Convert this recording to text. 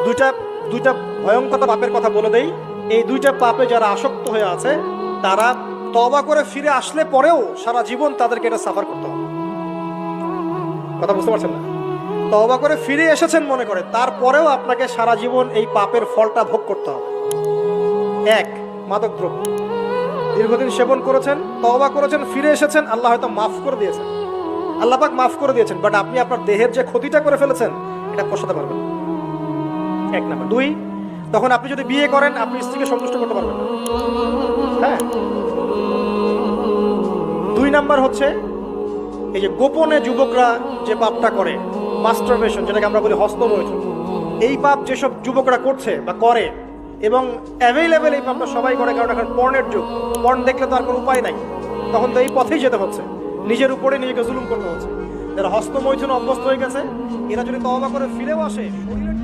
দুইটা দুইটা ভয়ঙ্কর পাপের কথা বলে দেই। এই দুইটা পাপে যারা আসক্ত হয়ে আছে তারা তওবা করে ফিরে আসলে পরেও সারা জীবন তাদেরকে এটা সাফার করতে হবে। কথা বুঝতে পারছেন না? তওবা করে ফিরে এসেছেন মনে করে, তারপরেও আপনাকে সারা জীবন এই পাপের ফলটা ভোগ করতে হবে। এক, মাদক দ্রব্য। দীর্ঘদিন সেবন করেছেন, তওবা করেছেন, ফিরে এসেছেন, আল্লাহ হয়তো মাফ করে দিয়েছেন, আল্লাহ পাক মাফ করে দিয়েছেন, বাট আপনি আপনার দেহের যে ক্ষতিটা করে ফেলেছেন এটা পোষাতে পারবেন না। এক নাম্বার। দুই, তখন আপনি যদি বিয়ে করেন আপনি স্ত্রীকে সন্তুষ্ট করতে পারবেন না। হ্যাঁ। দুই নাম্বার হচ্ছে এই যে গোপনে যুবকরা যে পাপটা করে, মাস্টারবেশন, যেটাকে আমরা বলি হস্তমৈথুন, এই পাপ যেসব যুবকরা করছে বা করে, এবং অ্যাভেলেবেল এই পাপটা সবাই করে, কারণ এখন পর্নের যুগ, পর্ন দেখলে তো আর কোনো উপায় নাই, তখন তো এই পথেই যেতে হচ্ছে, নিজের উপরে নিজেকে জুলুম করতে হচ্ছে। যারা হস্তমৈথুন অভ্যস্ত হয়ে গেছে এরা যদি তওবা করে ফিরেও আসে